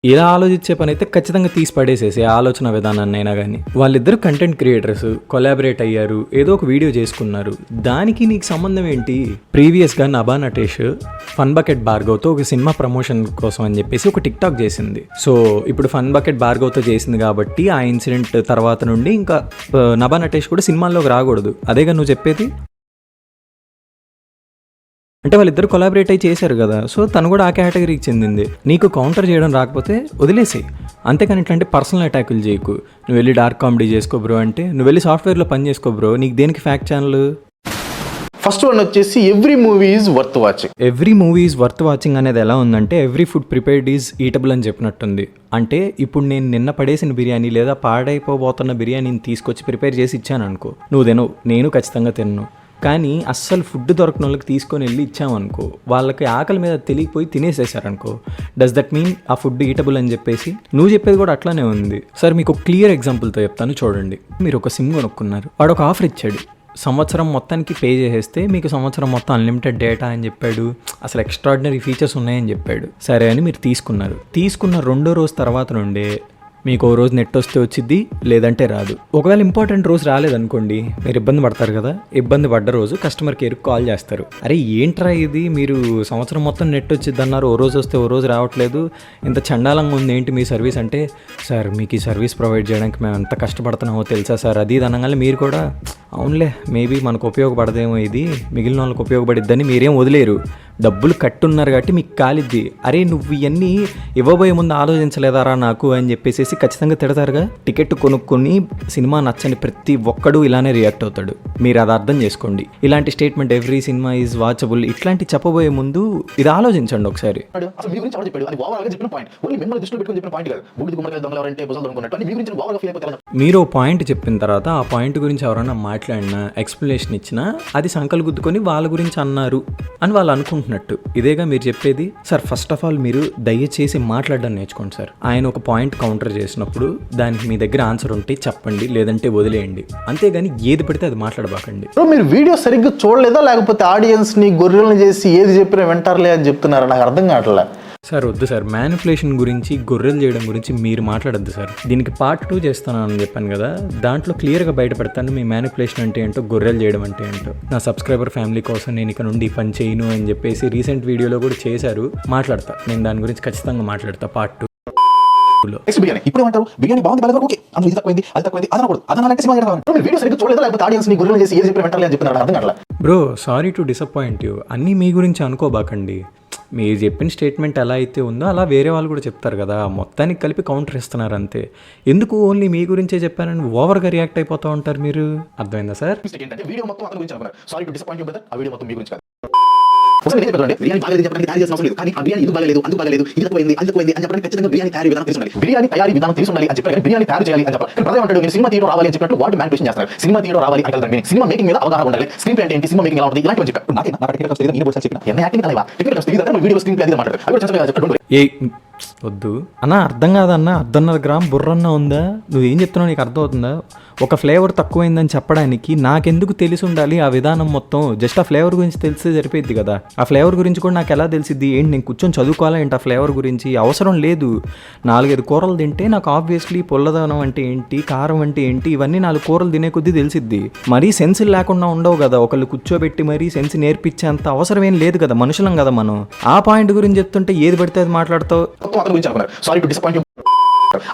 ఇలా ఆలోచించే పని అయితే ఖచ్చితంగా తీసి పడేసేసి ఆలోచన విధానాన్ని అయినా కానీ. వాళ్ళిద్దరు కంటెంట్ క్రియేటర్స్, కొలాబరేట్ అయ్యారు, ఏదో ఒక వీడియో చేసుకున్నారు, దానికి నీకు సంబంధం ఏంటి? ప్రీవియస్గా నభా నటేష్ ఫన్ బకెట్ భార్గవ్తో ఒక సినిమా ప్రమోషన్ కోసం అని చెప్పేసి ఒక టిక్ టాక్ చేసింది. సో ఇప్పుడు ఫన్ బకెట్ భార్గవ్తో చేసింది కాబట్టి ఆ ఇన్సిడెంట్ తర్వాత నుండి ఇంకా నభా నటేష్ కూడా సినిమాల్లోకి రాకూడదు, అదేగా నువ్వు చెప్పేది? అంటే వాళ్ళిద్దరు కొలాబరేట్ అయ్యి చేశారు కదా, సో తను కూడా ఆ కేటగిరీకి చెందింది. నీకు కౌంటర్ చేయడం రాకపోతే వదిలేసేయి, అంతేకాని ఇట్లాంటి పర్సనల్ అటాకులు చేయకు. నువ్వు వెళ్ళి డార్క్ కామెడీ చేసుకో బ్రో అంటే నువ్వు వెళ్ళి సాఫ్ట్వేర్లో పని చేసుకో బ్రో, నీకు దేనికి ఫ్యాక్ట్ ఛానల్? ఫస్ట్ వన్ వచ్చేసి every movie is worth watching. Every movie is worth watching అనేది ఎలా ఉందంటే every food prepared is eatable అని చెప్పినట్టుంది. అంటే ఇప్పుడు నేను నిన్న పడేసిన బిర్యానీ లేదా పాడైపోబోతున్న బిర్యానీని తీసుకొచ్చి ప్రిపేర్ చేసి ఇచ్చాను అనుకో, నువ్వు తినవు, నేను ఖచ్చితంగా తిన్ను. కానీ అస్సలు ఫుడ్ దొరకని వాళ్ళకి తీసుకొని వెళ్ళి ఇచ్చామనుకో, వాళ్ళకి ఆకలి మీద తెలియకపోయి తినేసేసారనుకో, డస్ దట్ మీన్ ఆ ఫుడ్ ఈటబుల్ అని చెప్పేసి? నువ్వు చెప్పేది కూడా అట్లానే ఉంది. సార్ మీకు క్లియర్ ఎగ్జాంపుల్తో చెప్తాను చూడండి. మీరు ఒక సిమ్ కొనుక్కున్నారు, వాడు ఒక ఆఫర్ ఇచ్చాడు, సంవత్సరం మొత్తానికి పే చేసేస్తే మీకు సంవత్సరం మొత్తం అన్లిమిటెడ్ డేటా అని చెప్పాడు, అసలు ఎక్స్ట్రాడినరీ ఫీచర్స్ ఉన్నాయని చెప్పాడు. సరే అని మీరు తీసుకున్న 2వ రోజు తర్వాత నుండే మీకు ఓ రోజు నెట్ వస్తే వచ్చిద్ది, లేదంటే రాదు. ఒకవేళ ఇంపార్టెంట్ రోజు రాలేదనుకోండి, మీరు ఇబ్బంది పడతారు కదా, ఇబ్బంది పడ్డ రోజు కస్టమర్ కేర్కి కాల్ చేస్తారు. అరే ఏంట్రా ఇది, మీరు సంవత్సరం మొత్తం నెట్ వచ్చిద్ది అన్నారు, ఓ రోజు వస్తే ఓ రోజు రావట్లేదు, ఇంత చండాలంగా ఉంది ఏంటి మీ సర్వీస్ అంటే, సార్ మీకు ఈ సర్వీస్ ప్రొవైడ్ చేయడానికి మేము ఎంత కష్టపడుతున్నామో తెలుసా సార్, అది ఇది అనగానే మీరు కూడా అవునులే మేబీ మనకు ఉపయోగపడదేమో ఇది, మిగిలిన వాళ్ళకి ఉపయోగపడిద్దని మీరేం వదిలేరు, డబ్బులు కట్టున్నారు కాబట్టి మీకు కాలిద్ది. అరే నువ్వు ఇవన్నీ ఇవ్వబోయే ముందు ఆలోచించలేదారా నాకు అని చెప్పేసి ఖచ్చితంగా తిడతారుగా. టికెట్ కొనుక్కొని సినిమా నచ్చని ప్రతి ఒక్కడు ఇలానే రియాక్ట్ అవుతాడు. మీరు అది అర్థం చేసుకోండి. ఇలాంటి statement every cinema is watchable ఇట్లాంటి చెప్పబోయే ముందు ఇది ఆలోచించండి ఒకసారి. అసలు మీ గురించి ఎవరు చెప్పాడు? అది ఓవరాల్ గా చెప్పిన పాయింట్. ఓన్లీ మిమ్మల్ని దృష్టిలో పెట్టుకొని చెప్పిన పాయింట్ కాదు. బూడిద గుమ్మడికాయ దొంగలు ఎవరంటే బుసలు దొంగకున్నట్టు అని మీ గురించి ఓవరాల్ గా ఫీల్ అయిపోతారు. మీరు ఓ పాయింట్ చెప్పిన తర్వాత ఆ పాయింట్ గురించి ఎవరైనా మాట్లాడినా ఎక్స్ప్లెనేషన్ ఇచ్చినా అది సంకలు గుద్దుకొని వాళ్ళ గురించి అన్నారు అని వాళ్ళు అనుకుంటున్నట్టు. ఇదేగా మీరు చెప్పేది. సార్ ఫస్ట్ ఆఫ్ ఆల్ మీరు దయచేసి మాట్లాడడం నేర్చుకోండి సార్. ఆయన ఒక పాయింట్ కౌంటర్ చేసినప్పుడు దానికి మీ దగ్గర ఆన్సర్ ఉంటే చెప్పండి, లేదంటే వదిలేయండి. అంతేగాని ఏది పడితే అది మాట్లాడబాకండి. మీరు వీడియో సరిగ్గా చూడలేదా, లేకపోతే ఆడియన్స్ ని గొర్రెలను చేసి ఏది చెప్పినా వింటారులే అని చెప్తున్నారా? నాకు అర్థం కావట్లే సార్. వద్దు సార్, మ్యానిపులేషన్ గురించి గొర్రెలు చేయడం గురించి మీరు మాట్లాడద్దు సార్. దీనికి పార్ట్ 2 చేస్తానని చెప్పాను కదా, దాంట్లో క్లియర్గా బయటపెడతాను మీ మ్యానిపులేషన్ అంటే ఏంటో, గొర్రెలు చేయడం అంటే ఏంటో. నా సబ్స్క్రైబర్ ఫ్యామిలీ కోసం నేను ఇక నుండి పని చేయను అని చెప్పేసి రీసెంట్ వీడియోలో కూడా చేశారు. మాట్లాడతా నేను దాని గురించి ఖచ్చితంగా మాట్లాడతా పార్ట్ 2. నెక్స్ట్ బిర్యానీ. ఇప్పుడు ఏమంటారు? బిర్యానీ బాగుంది, బాగా ఓకే, అందులో ఇది తక్కువైంది, అది తక్కువైంది, అది అనకూడదు. అదనాలంటే సినిమా కావాలి. మీరు వీడియో సరిగ్గా చూడలేదా, లేకపోతే ఆడియన్స్ ని గొర్రెలు చేసి ఏది చెప్పిన వింటారులే అని చెప్తున్నారు? అర్థం కావట్లే bro. Sorry to disappoint you. అన్నీ మీ గురించి అనుకోబాకండి. మీరు చెప్పిన స్టేట్మెంట్ ఎలా అయితే ఉందో అలా వేరే వాళ్ళు కూడా చెప్తారు కదా. మొత్తానికి కలిపి కౌంటర్ ఇస్తున్నారు అంతే. ఎందుకు ఓన్లీ మీ గురించే చెప్పానని ఓవర్గా రియాక్ట్ అయిపోతూ ఉంటారు మీరు. అర్థమైందా సార్? మిస్టేక్ ఏంటంటే వీడియో మొత్తం అతని గురించి అనుకున్నారు. Sorry to disappoint you brother. ఆ వీడియో మొత్తం మీ గురించి కాదు. ఒకసారి నేను చెప్పండి, బిర్యానీ బాగలేదు చెప్పడానికి తయారు చేసిన అవసరం లేదు. కానీ ఆ బిర్యానీ ఇది బాగలేదు, అందుకు బాగలేదు, ఇది తక్కువైంది, అది తక్కువైంది అని చెప్పడానికి ఖచ్చితంగా బిర్యానీ తయారీ విధానం తెలిసి ఉండాలి. బిర్యానీ తయారీ విధానం తెలిసి ఉండాలి అని చెప్పారు. బిర్యానీ తయారు చేయాలి అని చెప్పాలి. ప్రధాన అంటాడు నేను సినిమా తీయడం రావాలి అని చెప్పినట్టు వాటి మ్యానిపులేషన్ చేస్తారు. సినిమా తీయడం రావాలి అంటే సినిమా మేకింగ్ మీద అవగాహన ఉండాలి. స్క్రీన్ ప్లే అంటే ఏంటి, సినిమా మేకింగ్ ఎలా ఉంటుంది, ఇలాంటివి చెప్పారు. నాకే నా టెక్నికల్ తెలియదు, నేను కూడా చెప్పిన ఎన్న యాక్టింగ్ తెలియదా, టెక్నికల్ తెలియదు, వీడియో స్క్రీన్ ప్లే అది మాట్లాడారు. అవి కూడా చెప్పండి. ఏ వద్దు అన్న, అర్థం కాదన్న. 1.5 గ్రామ్ బుర్రన్న ఉందా? నువ్వేం చెప్తున్నావు నీకు అర్థం అవుతుందా? ఒక ఫ్లేవర్ తక్కువైందని చెప్పడానికి నాకెందుకు తెలిసి ఉండాలి ఆ విధానం మొత్తం? జస్ట్ ఆ ఫ్లేవర్ గురించి తెలిస్తే సరిపోద్ది కదా. ఆ ఫ్లేవర్ గురించి కూడా నాకు ఎలా తెలిసిద్ది? ఏంటి నేను కూర్చొని చదువుకోవాలా ఏంటి ఆ ఫ్లేవర్ గురించి? అవసరం లేదు. 4-5 కూరలు తింటే నాకు ఆబ్వియస్లీ పొల్లదనం అంటే ఏంటి, కారం అంటే ఏంటి, ఇవన్నీ 4 కూరలు తినే కొద్దీ తెలిసిద్ది. మరీ సెన్స్ లేకుండా ఉండవు కదా. ఒకళ్ళు కూర్చోబెట్టి మరీ సెన్స్ నేర్పించేంత అవసరం ఏం లేదు కదా. మనుషులం కదా మనం. ఆ పాయింట్ గురించి చెప్తుంటే ఏది పడితే అది మాట్లాడతావు. Sorry to disappoint you.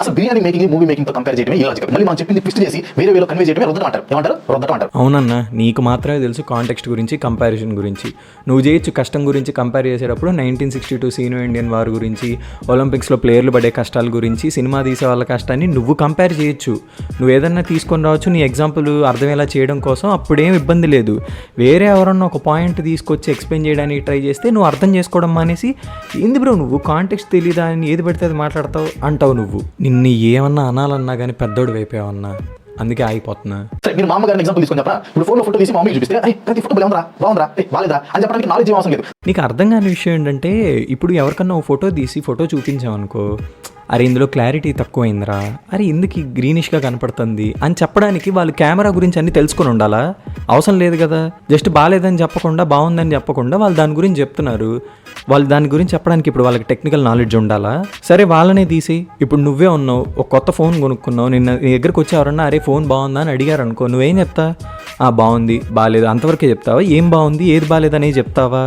అసలు బిర్యానీ మేకింగ్ మూవీ మేకింగ్ తో కంపేర్ చేయడమే ఇలాజికల్. మళ్ళీ మనం చెప్పింది ట్విస్ట్ చేసి వేరే వేలో కన్వే చేయడమే రుద్దటం అంటారు. ఏమంటారు? రుద్దటం అంటారు. అవునన్నా, నీకు మాత్రమే తెలుసు కాంటెక్స్ట్ గురించి, కంపారిజన్ గురించి. నువ్వు చేయొచ్చు కష్టం గురించి కంపేర్ చేసేటప్పుడు 1962 సీనో ఇండియన్ వార్ గురించి, ఒలింపిక్స్లో ప్లేయర్లు పడే కష్టాల గురించి, సినిమా తీసే వాళ్ళ కష్టాన్ని నువ్వు కంపేర్ చేయొచ్చు. నువ్వు ఏదన్నా తీసుకొని రావచ్చు నీ ఎగ్జాంపుల్ అర్థమయ్యేలా చేయడం కోసం. అప్పుడేం ఇబ్బంది లేదు. వేరే ఎవరన్నా ఒక పాయింట్ తీసుకొచ్చి ఎక్స్ప్లెయిన్ చేయడానికి ట్రై చేస్తే నువ్వు అర్థం చేసుకోవడం మానేసి ఏంది బ్రో నువ్వు కాంటెక్స్ట్ తెలియదా అని ఏది పడితే అది మాట్లాడతావు అంటావు. నువ్వు నిన్ను ఏమన్నా అనాలన్నా కానీ పెద్దోడు వైపోయావన్నా, అందుకే ఆగిపోతున్నా. సరే మీరు మా అమ్మగారిని ఎగ్జాంపుల్ తీసుకొని చెప్పరా? ఇప్పుడు ఫోన్లో ఫోటో తీసి మా మమ్మీకి చూపిస్తే ప్రతి ఫోటో బాగుందా బాగుందా బాలేదా అని చెప్పడానికి నాలెడ్జ్ అవసరం లేదు. నీకు అర్థం కాని విషయం ఏంటంటే, ఇప్పుడు ఎవరికన్నా ఒక ఫోటో తీసి ఫోటో చూపించామనుకో, అరే ఇందులో క్లారిటీ తక్కువైందిరా, అరే ఇందుకు గ్రీనిష్గా కనపడుతుంది అని చెప్పడానికి వాళ్ళు కెమెరా గురించి అన్ని తెలుసుకొని ఉండాలా? అవసరం లేదు కదా. జస్ట్ బాగాలేదని చెప్పకుండా బాగుందని చెప్పకుండా వాళ్ళు దాని గురించి చెప్తున్నారు. వాళ్ళు దాని గురించి చెప్పడానికి ఇప్పుడు వాళ్ళకి టెక్నికల్ నాలెడ్జ్ ఉండాలా? సరే వాళ్ళనే తీసి, ఇప్పుడు నువ్వే ఉన్నావు, ఒక కొత్త ఫోన్ కొనుక్కున్నావు, నిన్న నీ దగ్గరికి వచ్చి ఎవరన్నా అరే ఫోన్ బాగుందా అని అడిగారు అనుకో, నువ్వేం చెప్తా? బాగుంది బాగాలేదు అంతవరకే చెప్తావా? ఏం బాగుంది ఏది బాగాలేదు అనేది చెప్తావా?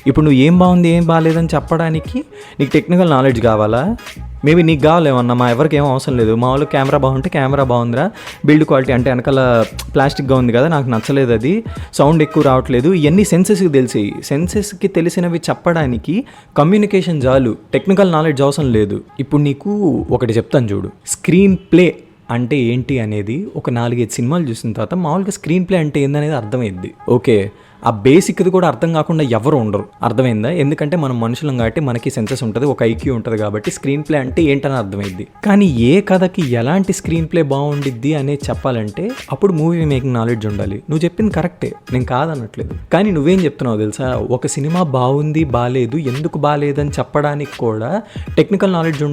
ఇప్పుడు నువ్వు ఏం బాగుంది ఏం బాగాలేదని చెప్పడానికి నీకు టెక్నికల్ నాలెడ్జ్ కావాలా? మేబీ నీకు కావాలేమన్నా, మా ఎవరికి ఏం అవసరం లేదు. మా వాళ్ళు కెమెరా బాగుంటే కెమెరా బాగుందిరా, బిల్డ్ క్వాలిటీ అంటే వెనకాల ప్లాస్టిక్గా ఉంది కదా నాకు నచ్చలేదు, అది సౌండ్ ఎక్కువ రావట్లేదు, ఇవన్నీ సెన్సెస్కి తెలిసి, సెన్సెస్కి తెలిసినవి చెప్పడానికి కమ్యూనికేషన్ చాలు, టెక్నికల్ నాలెడ్జ్ అవసరం లేదు. ఇప్పుడు నీకు ఒకటి చెప్తాను చూడు, స్క్రీన్ ప్లే అంటే ఏంటి అనేది ఒక 4-5 సినిమాలు చూసిన తర్వాత మామూలుగా స్క్రీన్ ప్లే అంటే ఏందనేది అర్థమైద్ది. ఓకే, ఆ బేసిక్ది కూడా అర్థం కాకుండా ఎవరు ఉండరు. అర్థమైందా? ఎందుకంటే మనం మనుషులం కాబట్టి మనకి సెన్సెస్ ఉంటుంది, ఒక ఐక్యూ ఉంటుంది కాబట్టి స్క్రీన్ ప్లే అంటే ఏంటని అర్థమైద్ది. కానీ ఏ కథకి ఎలాంటి స్క్రీన్ ప్లే బాగుండిద్ది అనేది చెప్పాలంటే అప్పుడు మూవీ మేకింగ్ నాలెడ్జ్ ఉండాలి. నువ్వు చెప్పింది కరెక్టే, నేను కాదనట్లేదు. కానీ నువ్వేం చెప్తున్నావు తెలుసా? ఒక సినిమా బాగుంది బాగాలేదు, ఎందుకు బాగాలేదని చెప్పడానికి కూడా టెక్నికల్ నాలెడ్జ్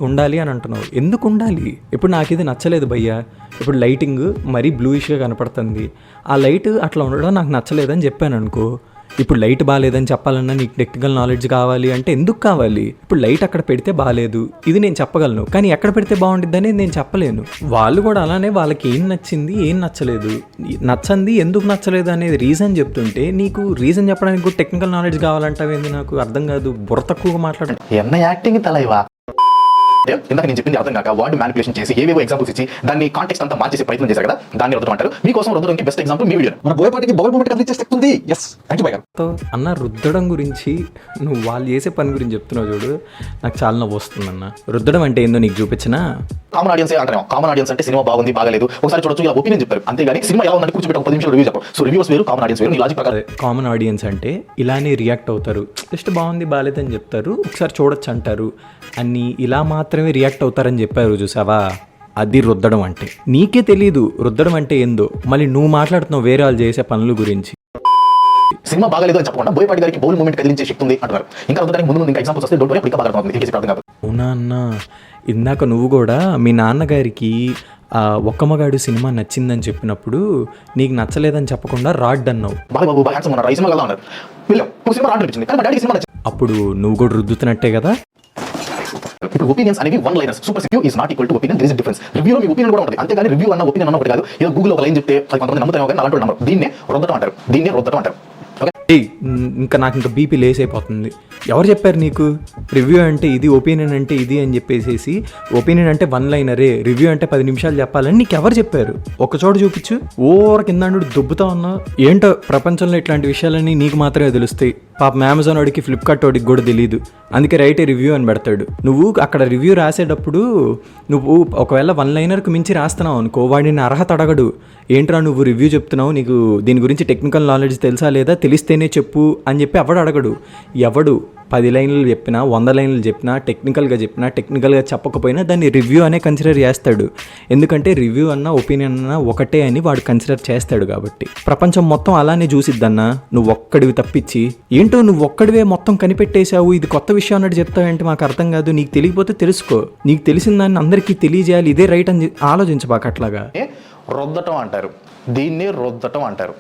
ఉండాలి అని అంటున్నావు. ఎందుకు ఉండాలి? ఇప్పుడు నాకు ఇది నచ్చలేదు భయ్యా, ఇప్పుడు లైటింగ్ మరీ బ్లూయిష్గా కనపడుతుంది, ఆ లైట్ అట్లా ఉండడం నాకు నచ్చలేదని చెప్పాను అనుకో, ఇప్పుడు లైట్ బాగాలేదని చెప్పాలన్నా నీకు టెక్నికల్ నాలెడ్జ్ కావాలి అంటే ఎందుకు కావాలి? ఇప్పుడు లైట్ అక్కడ పెడితే బాగాలేదు ఇది నేను చెప్పగలను, కానీ ఎక్కడ పెడితే బాగుంటుందని నేను చెప్పలేను. వాళ్ళు కూడా అలానే వాళ్ళకి ఏం నచ్చింది ఏం నచ్చలేదు, నచ్చంది ఎందుకు నచ్చలేదు అనేది రీజన్ చెప్తుంటే నీకు రీజన్ చెప్పడానికి కూడా టెక్నికల్ నాలెడ్జ్ కావాలంటావేంది? నాకు అర్థం కాదు. బుర్ర తక్కువగా మాట్లాడండి. ఎన్న యాక్టింగ్ తలైవా ఇందాక నేను చెప్పింది అర్థం కాక వర్డ్ మ్యానిపులేషన్ చేసి ఏవేవో ఎగ్జాంపుల్స్ ఇచ్చి దాన్ని కాంటెక్స్ట్ అంతా మార్చేసే ప్రయత్నం చేశారు కదా, దాన్ని రుద్దడం అంటారు. మీకోసం రుద్దడానికి బెస్ట్ ఎగ్జాంపుల్ మీ వీడియో. మన బోయపాటికి బౌల్ మూమెంట్ కదిలించే శక్తి ఉంది. ఎస్, థాంక్యూ భయ్యా. అన్న రుద్దడం గురించి నువ్వు వాళ్ళు చేసే పని గురించి చెప్తున్నావు చూడు, నాకు చాలా నవ్వు వస్తుందన్న. రుద్దడం అంటే ఏందో నీకు చూపించినా. కామన్ ఆడియన్స్ అంటారు. కామన్ ఆడియన్స్ అంటే సినిమా బాగుంది బాగలేదు ఒకసారి చూడొచ్చు ఇలా ఒపీనియన్ చెప్తారు, అంతేగాని సినిమా ఎలా ఉందంటే కూర్చోబెట్టి ఒక 10 నిమిషాలు రివ్యూ చెప్పరు. సో రివ్యూస్ వేరు, కామన్ ఆడియన్స్ వేరు. నీ లాజిక్ ప్రకారం కామన్ ఆడియన్స్ అంటే ఇలానే రియాక్ట్ అవుతారు, జస్ట్ బాగుంది బాగాలేదని చెప్తారు, ఒకసారి చూడొచ్చు అంటారు అని ఇలా మాత్రమే రియాక్ట్ అవుతారని చెప్పారు చూసావా, అది రుద్దడం అంటే. నీకే తెలీదు రుద్దడం అంటే ఏందో, మళ్ళీ నువ్వు మాట్లాడుతున్నావు వేరే వాళ్ళు చేసే పనుల గురించి. సినిమా బాగలేదు అని చెప్పకుండా బోయపాటి గారికి బౌల్ మూమెంట్ కదిలించే శక్తి ఉంది అంటారు. ఇంకా రుద్దడానికి ముందు ఇంకా ఎగ్జాంపుల్స్ వస్తే డోంట్ వరీ, ఇంకా బాగా అర్థమవుతుంది. ఏం చేసి అర్థం కాదు. అవునా అన్న, ఇందాక నువ్వు కూడా మీ నాన్నగారికి ఒక్క మగాడు సినిమా నచ్చిందని చెప్పినప్పుడు నీకు నచ్చలేదని చెప్పకుండా రాడ్ అన్నావు. బాగా బాబు బాగా హ్యాండ్సమ్ ఉన్నారు, ఈ సినిమా కదా అన్నారు. వీళ్ళు సినిమా రాడ్ అనిపించింది, కానీ మా డాడీ సినిమా నచ్చింది. అప్పుడు నువ్వు కూడా రుద్దుతున్నట్టే కదా. ఇప్పుడు ఒపీనియన్స్ అనేవి one liners. Super review is not equal to opinion. There is difference. రివ్యూలో మీ ఒపీనియన్ కూడా ఉంటుంది, అంతేగాని రివ్యూ అన్న ఒపీనియన్ అన్న ఒకటి కాదు. ఏదో గూగుల్ ఒక లైన్ చెప్తే అది కొంతమంది నమ్ముతారేమో కానీ అలాంటి నమ్మరు. దీన్నే రుద్దడం అంటారు, దీన్నే రుద్దడం అంటారు. ఇంకా నాకు ఇంకా బీపీ లేస్ అయిపోతుంది. ఎవరు చెప్పారు నీకు రివ్యూ అంటే ఇది, ఒపీనియన్ అంటే ఇది అని చెప్పేసి? ఒపీనియన్ అంటే 1 లైనరే, రివ్యూ అంటే 10 నిమిషాలు చెప్పాలని నీకు ఎవరు చెప్పారు? ఒక చోట చూపించు. ఓవర్ కింద దుబ్బుతా ఉన్నా ఏంటో. ప్రపంచంలో ఇట్లాంటి విషయాలన్నీ నీకు మాత్రమే తెలుస్తాయి. పాపం అమెజాన్ వాడికి, ఫ్లిప్కార్ట్ వాడికి కూడా తెలియదు, అందుకే రైటే రివ్యూ అని పెడతాడు. నువ్వు అక్కడ రివ్యూ రాసేటప్పుడు నువ్వు ఒకవేళ 1 లైనర్కి మించి రాస్తున్నావు అనుకో, వాడిని అర్హత అడగడు. ఏంట్రా నువ్వు రివ్యూ చెప్తున్నావు, నీకు దీని గురించి టెక్నికల్ నాలెడ్జ్ తెలుసా లేదా, తెలిస్తేనే చెప్పు అని చెప్పి ఎవడు అడగడు. ఎవడు 10 లైన్లు చెప్పినా 100 లైన్లు చెప్పినా టెక్నికల్గా చెప్పకపోయినా దాన్ని రివ్యూ అనే కన్సిడర్ చేస్తాడు. ఎందుకంటే రివ్యూ అన్న ఒపీనియన్ అన్న ఒకటే అని వాడు కన్సిడర్ చేస్తాడు కాబట్టి. ప్రపంచం మొత్తం అలానే చూసిద్దన్నా, నువ్వు ఒక్కడివి తప్పించి. ఏంటో నువ్వు ఒక్కడివే మొత్తం కనిపెట్టేశావు, ఇది కొత్త విషయం అన్నట్టు చెప్తావంటే మాకు అర్థం కాదు. నీకు తెలియకపోతే తెలుసుకో, నీకు తెలిసిన దాన్ని అందరికీ తెలియజేయాలి, ఇదే రైట్ అని ఆలోచించబాక. అట్లాగా రుద్దటం అంటారు, దీన్ని రుద్దటం అంటారు.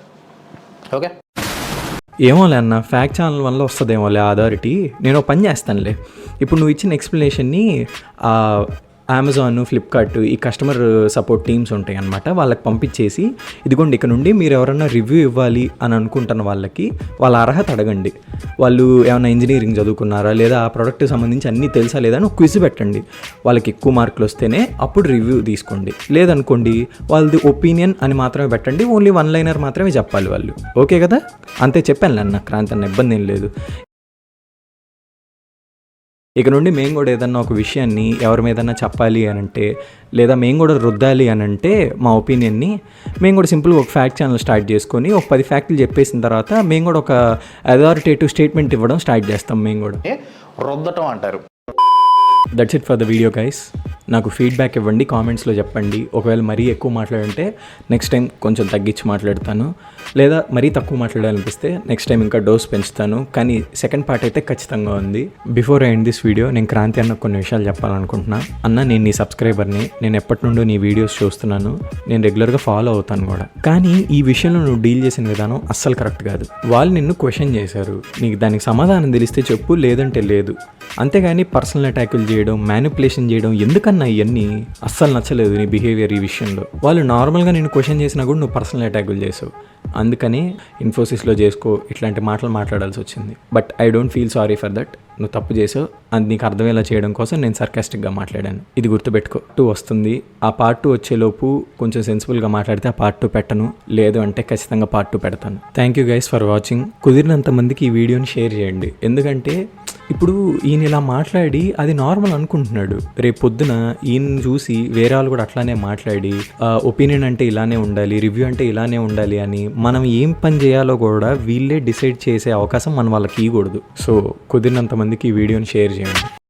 ఓకే, ఏమోలే అన్న, ఫ్యాక్ట్ ఛానల్ వల్ల వస్తుందేమోలే అథారిటీ. నేను పని చేస్తానులే. ఇప్పుడు నువ్వు ఇచ్చిన ఎక్స్ప్లెనేషన్ని అమెజాన్, ఫ్లిప్కార్ట్ ఈ కస్టమర్ సపోర్ట్ టీమ్స్ ఉంటాయి అన్నమాట, వాళ్ళకి పంపించేసి ఇదిగోండి ఇక్కడ నుండి మీరు ఎవరైనా రివ్యూ ఇవ్వాలి అని అనుకుంటున్న వాళ్ళకి వాళ్ళ అర్హత అడగండి. వాళ్ళు ఏమైనా ఇంజనీరింగ్ చదువుకున్నారా లేదా, ఆ ప్రోడక్ట్కి సంబంధించి అన్నీ తెలుసా లేదా అని క్విజ్ పెట్టండి. వాళ్ళకి ఎక్కువ మార్కులు వస్తేనే అప్పుడు రివ్యూ తీసుకోండి. లేదనుకోండి వాళ్ళది ఒపీనియన్ అని మాత్రమే పెట్టండి, ఓన్లీ 1 లైనర్ మాత్రమే చెప్పాలి వాళ్ళు. ఓకే కదా, అంతే చెప్పాను అన్న. క్రాంతి అన్న ఇబ్బంది ఏం లేదు. ఇక నుండి మేము కూడా ఏదన్నా ఒక విషయాన్ని ఎవరి మీదన్నా చెప్పాలి అని అంటే, లేదా మేము కూడా రుద్దాలి అని అంటే మా ఒపీనియన్ని, మేము కూడా సింపుల్గా ఒక ఫ్యాక్ట్ ఛానల్ స్టార్ట్ చేసుకొని ఒక 10 ఫ్యాక్ట్లు చెప్పేసిన తర్వాత మేము కూడా ఒక అథారిటేటివ్ స్టేట్మెంట్ ఇవ్వడం స్టార్ట్ చేస్తాం. మేము కూడా రుద్దటం అంటారు. That's it for the video guys. నాకు ఫీడ్బ్యాక్ ఇవ్వండి, కామెంట్స్లో చెప్పండి. ఒకవేళ మరీ ఎక్కువ మాట్లాడంటే నెక్స్ట్ టైం కొంచెం తగ్గించి మాట్లాడతాను, లేదా మరీ తక్కువ మాట్లాడాలనిపిస్తే నెక్స్ట్ టైం ఇంకా డోస్ పెంచుతాను. కానీ సెకండ్ పార్ట్ అయితే ఖచ్చితంగా ఉంది. Before I end this video, నేను క్రాంతి అన్న కొన్ని విషయాలు చెప్పాలనుకుంటున్నా. అన్న, నేను నీ సబ్స్క్రైబర్ని, నేను ఎప్పటి నుండో నీ వీడియోస్ చూస్తున్నాను, నేను రెగ్యులర్గా ఫాలో అవుతాను కూడా. కానీ ఈ విషయంలో నువ్వు డీల్ చేసిన విధానం అస్సలు కరెక్ట్ కాదు. వాళ్ళు నిన్ను క్వశ్చన్ చేశారు, నీకు దానికి సమాధానం తెలిస్తే చెప్పు, లేదంటే లేదు. అంతేగాని పర్సనల్ అటాకులు చేయడం, మ్యానిపులేషన్ చేయడం ఎందుకన్నా ఇవన్నీ అస్సలు నచ్చలేదు నీ బిహేవియర్ ఈ విషయంలో. వాళ్ళు నార్మల్గా నేను క్వశ్చన్ చేసినా కూడా నువ్వు పర్సనల్ అటాకులు చేసావు. అందుకని ఇన్ఫోసిస్లో చేసుకో ఇట్లాంటి మాటలు మాట్లాడాల్సి వచ్చింది. But I don't feel sorry for that. నువ్వు తప్పు చేసావు, అది నీకు అర్థమయ్యేలా చేయడం కోసం నేను సర్కాస్టిక్గా మాట్లాడాను. ఇది గుర్తుపెట్టుకో. 2 వస్తుంది, ఆ పార్ట్ 2 వచ్చేలోపు కొంచెం సెన్సిబుల్గా మాట్లాడితే ఆ పార్ట్ 2 పెట్టను, లేదు అంటే ఖచ్చితంగా పార్ట్ 2 పెడతాను. Thank you guys for watching. కుదిరినంత మందికి ఈ వీడియోని షేర్ చేయండి. ఎందుకంటే ఇప్పుడు ఈయన ఇలా మాట్లాడి అది నార్మల్ అనుకుంటున్నాడు. రేపు పొద్దున ఈయన చూసి వేరే వాళ్ళు కూడా అట్లానే మాట్లాడి ఒపీనియన్ అంటే ఇలానే ఉండాలి, రివ్యూ అంటే ఇలానే ఉండాలి అని మనం ఏం పని చేయాలో కూడా వీళ్ళే డిసైడ్ చేసే అవకాశం మనం వాళ్ళకి ఇవ్వకూడదు. సో కుదిరినంత మందికి ఈ వీడియోని షేర్ చేయండి.